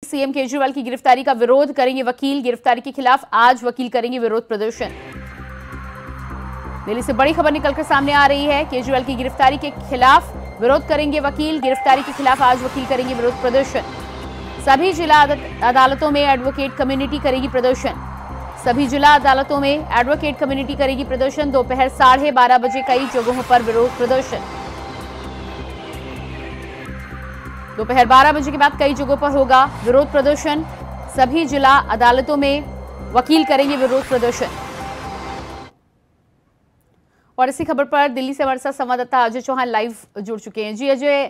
CM Kejriwal की गिरफ्तारी का विरोध करेंगे वकील। गिरफ्तारी के खिलाफ आज वकील करेंगे विरोध प्रदर्शन। दिल्ली से बड़ी खबर निकलकर सामने आ रही है। केजरीवाल की गिरफ्तारी के खिलाफ विरोध करेंगे वकील। गिरफ्तारी के खिलाफ आज वकील करेंगे विरोध प्रदर्शन। सभी जिला अदालतों में एडवोकेट कम्युनिटी करेगी प्रदर्शन। सभी जिला अदालतों में एडवोकेट कम्युनिटी करेगी प्रदर्शन। दोपहर 12:30 बजे कई जगहों पर विरोध प्रदर्शन। दोपहर 12 बजे के बाद कई जगहों पर होगा विरोध प्रदर्शन। सभी जिला अदालतों में वकील करेंगे विरोध प्रदर्शन। और इसी खबर पर दिल्ली से हमारे साथ संवाददाता अजय चौहान लाइव जुड़ चुके हैं। जी अजय,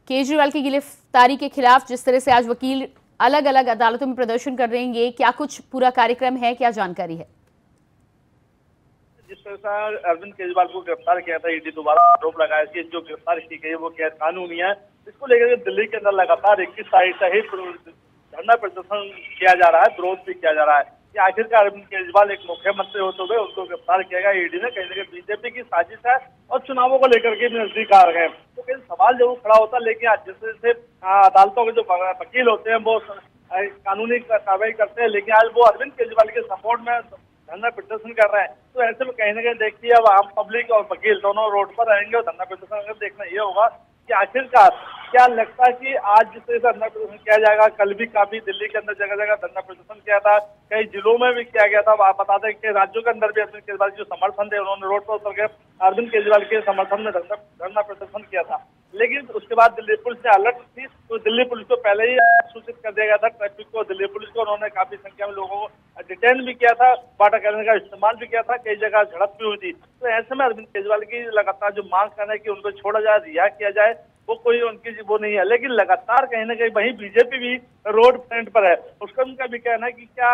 केजरीवाल की गिरफ्तारी के खिलाफ जिस तरह से आज वकील अलग अलग अदालतों में प्रदर्शन कर रहेंगे, क्या कुछ पूरा कार्यक्रम है, क्या जानकारी है? जिस तरह से अरविंद केजरीवाल को गिरफ्तार किया था ईडी, दोबारा आरोप लगाया कि जो गिरफ्तार की गई है वो गैर कानूनी है। इसको लेकर दिल्ली के अंदर लगातार 21 तारीख से ही धरना प्रदर्शन किया जा रहा है, विरोध भी किया जा रहा है कि आखिरकार अरविंद केजरीवाल एक मुख्यमंत्री होते हुए उनको गिरफ्तार किया गया ईडी ने। कहीं ना कहीं बीजेपी की साजिश है और चुनावों को लेकर के नजदीक आ रहे हैं, तो कहीं सवाल जरूर खड़ा होता है। लेकिन आज जिस तरह से अदालतों के जो वकील होते हैं वो कानूनी कार्रवाई करते हैं, लेकिन आज वो अरविंद केजरीवाल के सपोर्ट में धरना प्रदर्शन कर रहे हैं। तो ऐसे में कहीं ना कहीं देखिए अब आम पब्लिक और वकील दोनों रोड पर रहेंगे और धरना प्रदर्शन देखना ये होगा कि आखिरकार क्या लगता है कि आज जिस तरह से धरना प्रदर्शन किया जाएगा। कल भी काफी दिल्ली के अंदर जगह जगह धरना प्रदर्शन किया था, कई जिलों में भी किया गया था। आप बता दें कि राज्यों के अंदर भी अरविंद केजरीवाल जो समर्थन थे उन्होंने रोड पर उतर के अरविंद केजरीवाल के समर्थन में धरना प्रदर्शन किया था। लेकिन उसके बाद दिल्ली पुलिस ने अलर्ट थी, तो दिल्ली पुलिस को पहले ही सूचित कर दिया गया था ट्रैफिक को। दिल्ली पुलिस को उन्होंने काफी संख्या में लोगों को डिटेन भी किया था, बाटा करने का इस्तेमाल भी किया था, कई जगह झड़प भी हुई थी। तो ऐसे में अरविंद केजरीवाल की लगातार जो मांग करना है कि उनको छोड़ा जाए, रिहा किया जाए, वो कोई उनकी वो नहीं है। लेकिन लगातार कहीं ना कहीं वहीं बीजेपी भी रोड फ्रंट पर है। उसका उनका भी कहना है कि क्या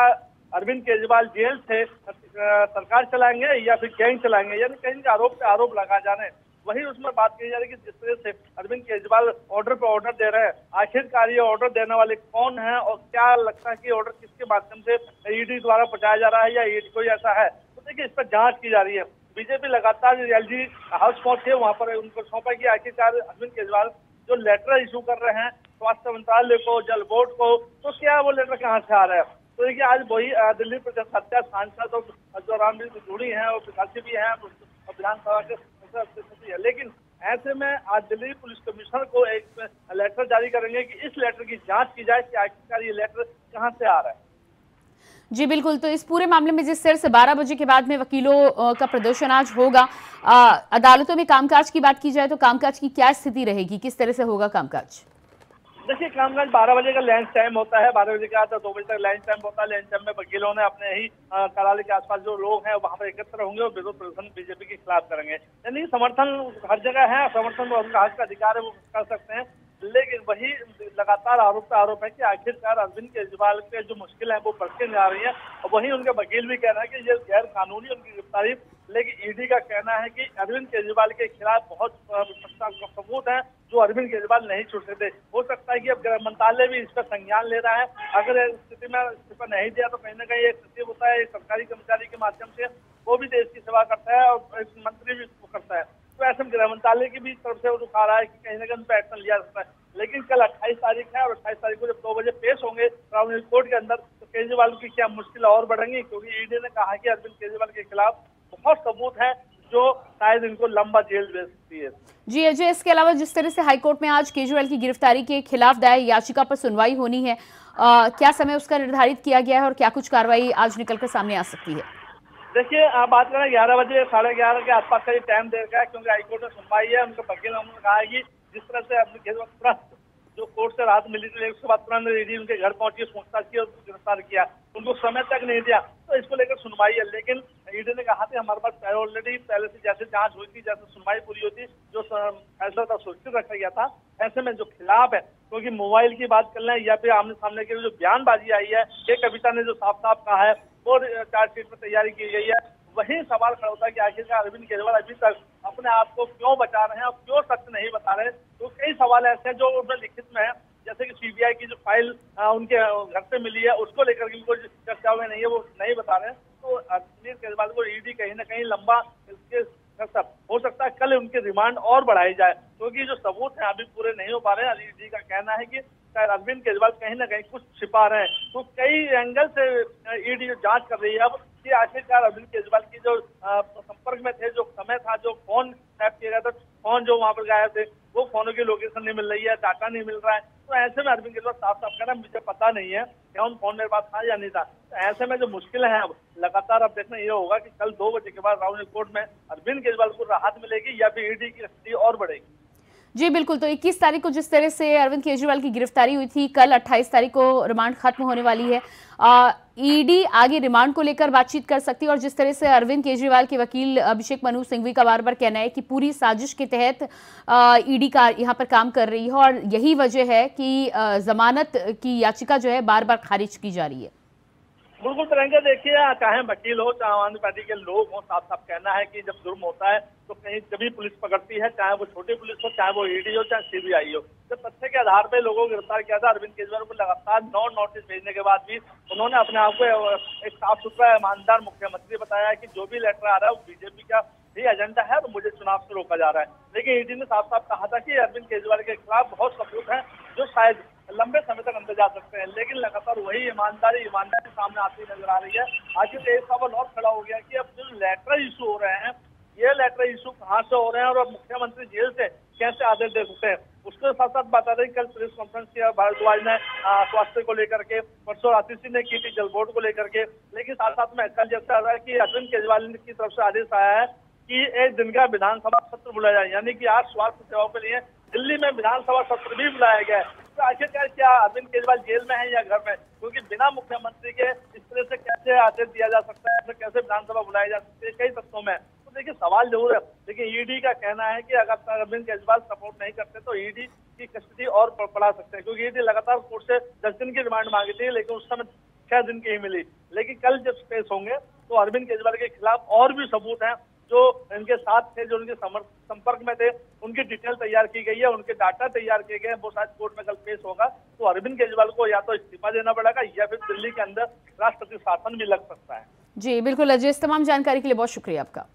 अरविंद केजरीवाल जेल से सरकार चलाएंगे या फिर गैंग चलाएंगे, यानी कहीं आरोप पे आरोप लगा जाने। वही उसमें बात कही जा रही है कि जिस तरह से अरविंद केजरीवाल ऑर्डर पे ऑर्डर दे रहे हैं, आखिरकार ये ऑर्डर देने वाले कौन है और क्या लगता है कि ऑर्डर किसके माध्यम से ईडी द्वारा पहुंचाया जा रहा है या ईडी कोई ऐसा है। तो देखिए इस पर जांच की जा रही है। बीजेपी लगातार एलजी हाउस पहुंचे, वहां पर उनको सौंपा कि आखिरकार अरविंद केजरीवाल जो लेटर इशू कर रहे हैं स्वास्थ्य मंत्रालय को, जल बोर्ड को, तो क्या वो लेटर कहाँ से आ रहा है। तो देखिए आज वही दिल्ली प्रदेश सत्या सांसद और जो राम जुड़ी हैं और विधायक भी हैं और विधानसभा के है। लेकिन ऐसे में आज दिल्ली पुलिस कमिश्नर को एक लेटर जारी करेंगे कि इस लेटर की जांच की जाए कि आखिरकार ये लेटर कहां से आ रहा है। जी बिल्कुल, तो इस पूरे मामले में जिस तरह से 12 बजे के बाद में वकीलों का प्रदर्शन आज होगा, अदालतों में कामकाज की बात की जाए तो कामकाज की क्या स्थिति रहेगी, किस तरह से होगा कामकाज? देखिए कामकाज 12 बजे का लंच टाइम होता है, 12 बजे के बाद 2 बजे तक लंच टाइम होता है। लंच टाइम में वकीलों ने अपने ही कार्यालय के आसपास जो लोग हैं वहां पर एकत्र होंगे और विरोध प्रदर्शन बीजेपी के खिलाफ करेंगे। यानी समर्थन हर जगह है, समर्थन में उनका हक का अधिकार है, वो कर सकते हैं। लेकिन वही लगातार आरोप पे आरोप है कि आखिरकार अरविंद केजरीवाल के जो मुश्किल है वो बढ़ते जा रही है और वही उनके वकील भी कह रहे हैं कि ये गैर कानूनी उनकी गिरफ्तारी। लेकिन ईडी का कहना है कि अरविंद केजरीवाल के खिलाफ बहुत सबूत है जो अरविंद केजरीवाल नहीं छूटते थे। हो सकता है कि अब गृह मंत्रालय भी इस पर संज्ञान ले रहा है। अगर इस स्थिति में इस्तीफा नहीं दिया तो कहीं ना कहीं एक सचिव होता है, एक सरकारी कर्मचारी के माध्यम से वो भी देश की सेवा करता है और एक मंत्री भी इसको करता है। तो ऐसे में गृह मंत्रालय की भी तरफ से वो रुखा रहा है कि कहीं ना कहीं उन पर एक्शन लिया जाता है। लेकिन कल 28 तारीख है और 28 तारीख को जब 2 बजे पेश होंगे ट्राइब्यूनल कोर्ट के अंदर, तो केजरीवाल की क्या मुश्किल और बढ़ेंगी, क्योंकि ईडी ने कहा कि अरविंद केजरीवाल के खिलाफ बहुत सबूत है जो शायद इनको लंबा जेल भेज सकती है। जी अजय, इसके अलावा जिस तरह से हाईकोर्ट में आज केजरीवाल की गिरफ्तारी के खिलाफ दायर याचिका पर सुनवाई होनी है, क्या समय उसका निर्धारित किया गया है और क्या कुछ कार्रवाई आज निकलकर सामने आ सकती है? देखिए आप बात करें 11 बजे 11:30 के आसपास का ये टाइम दे रखा है, क्योंकि हाईकोर्ट में सुनवाई है। उनके वकील ने कहा है कि जिस तरह से अपने तुरंत जो कोर्ट से राहत मिली थी उसके बाद तुरंत ईडी उनके घर पहुंची, पूछताछ की और गिरफ्तार किया, उनको समय तक नहीं दिया। तो इसको लेकर सुनवाई है। लेकिन ईडी ने कहा था हमारे पास ऑलरेडी पहले से जैसे जांच हुई थी, जैसे सुनवाई पूरी होती, जो फैसला था सुरक्षित रखा गया था। ऐसे में जो खिलाफ है, क्योंकि मोबाइल की बात कर लें या फिर आमने सामने की जो बयानबाजी आई है, ये कविता ने जो साफ साफ कहा है वो चार्जशीट में तैयारी की गई है, वही सवाल खड़ा होता है कि आखिरकार अरविंद केजरीवाल अभी तक अपने आप को क्यों बचा रहे हैं और क्यों सत्य नहीं बता रहे। तो कई सवाल ऐसे हैं जो उनमें लिखित में है, जैसे कि सीबीआई की जो फाइल उनके घर से मिली है उसको लेकर के उनको चर्चा में नहीं है, वो नहीं बता रहे हैं। तो अरविंद केजरीवाल को ईडी कहीं ना कहीं लंबा इसके हो सकता है कल उनके रिमांड और बढ़ाई जाए, क्योंकि जो सबूत हैं अभी पूरे नहीं हो पा रहे हैं। ईडी का कहना है कि शायद अरविंद केजरीवाल कहीं ना कहीं कुछ छिपा रहे हैं। तो कई एंगल से ईडी जांच कर रही है अब कि आखिरकार अरविंद केजरीवाल की जो संपर्क में थे, जो समय था, जो फोन टैप किया गया था, फोन जो वहां पर गए थे, वो फोनों की लोकेशन नहीं मिल रही है, डाटा नहीं मिल रहा है। तो ऐसे में अरविंद केजरीवाल साफ साफ कहना मुझे पता नहीं है क्या उन फोन मेरे पास था या नहीं था। तो ऐसे में जो मुश्किल है अब लगातार अब देखना ये होगा कि कल 2 बजे के बाद राउंड कोर्ट में अरविंद केजरीवाल को राहत मिलेगी या फिर ईडी की स्थिति और बढ़ेगी। जी बिल्कुल, तो 21 तारीख को जिस तरह से अरविंद केजरीवाल की गिरफ्तारी हुई थी, कल 28 तारीख को रिमांड खत्म होने वाली है। ईडी आगे रिमांड को लेकर बातचीत कर सकती है और जिस तरह से अरविंद केजरीवाल के वकील अभिषेक मनु सिंघवी का बार बार कहना है कि पूरी साजिश के तहत ईडी का यहाँ पर काम कर रही है और यही वजह है कि जमानत की याचिका जो है बार बार खारिज की जा रही है। बिल्कुल तिरंगा, देखिए चाहे वकील हो चाहे आम आदमी पार्टी के लोग हो, साफ साफ कहना है कि जब जुर्म होता है तो कहीं कभी पुलिस पकड़ती है, चाहे वो छोटी पुलिस हो, चाहे वो ईडी हो, चाहे सीबीआई हो। जब तथ्य के आधार पर लोगों को गिरफ्तार किया था, अरविंद केजरीवाल को लगातार 9 नोटिस भेजने के बाद भी उन्होंने अपने आप को एक साफ सुथरा ईमानदार मुख्यमंत्री बताया है कि जो भी लेटर आ रहा है वो बीजेपी का ही एजेंडा है और मुझे चुनाव से रोका जा रहा है। लेकिन ईडी ने साफ साफ कहा था कि अरविंद केजरीवाल के खिलाफ बहुत सबूत हैं जो शायद लंबे समय तक अंदर जा सकते हैं, लेकिन लगातार वही ईमानदारी सामने आती नजर आ रही है। आखिर एक सवाल और खड़ा हो गया कि अब जो लेटर इशू हो रहे हैं, ये लेटर इशू कहाँ से हो रहे हैं और अब मुख्यमंत्री जेल से कैसे आदेश दे सकते हैं। उसके साथ साथ बता दें कल प्रेस कॉन्फ्रेंस किया भारद्वाज ने स्वास्थ्य को लेकर के, परसों आतिशी ने की थी जल बोर्ड को लेकर के, लेकिन साथ साथ में कल जैसा आ रहा है कि अरविंद केजरीवाल की तरफ से आदेश आया है कि एक दिन का विधानसभा सत्र बुलाया जाए, यानी कि आज स्वास्थ्य सेवाओं के लिए दिल्ली में विधानसभा सत्र भी बुलाया गया है। तो आखिरकार क्या अरविंद केजरीवाल जेल में है या घर में, क्योंकि बिना मुख्यमंत्री के इस तरह से कैसे आदेश दिया जा सकता है, कैसे विधानसभा बुलाई जा सकती है, कई तथ्यों में। तो देखिए सवाल जरूर है, लेकिन ईडी का कहना है कि अगर अरविंद केजरीवाल सपोर्ट नहीं करते तो ईडी की कस्टडी और बढ़ा सकते हैं, क्योंकि ईडी लगातार कोर्ट से 10 दिन की रिमांड मांगी थी, लेकिन उस समय 6 दिन की ही मिली। लेकिन कल जब पेश होंगे तो अरविंद केजरीवाल के खिलाफ और भी सबूत हैं, जो इनके साथ थे, जो उनके संपर्क में थे, उनकी डिटेल तैयार की गई है, उनके डाटा तैयार किए गए हैं, वो शायद कोर्ट में कल पेश होगा। तो अरविंद केजरीवाल को या तो इस्तीफा देना पड़ेगा या फिर दिल्ली के अंदर राष्ट्रपति शासन भी लग सकता है। जी बिल्कुल अजय, इस तमाम जानकारी के लिए बहुत शुक्रिया आपका।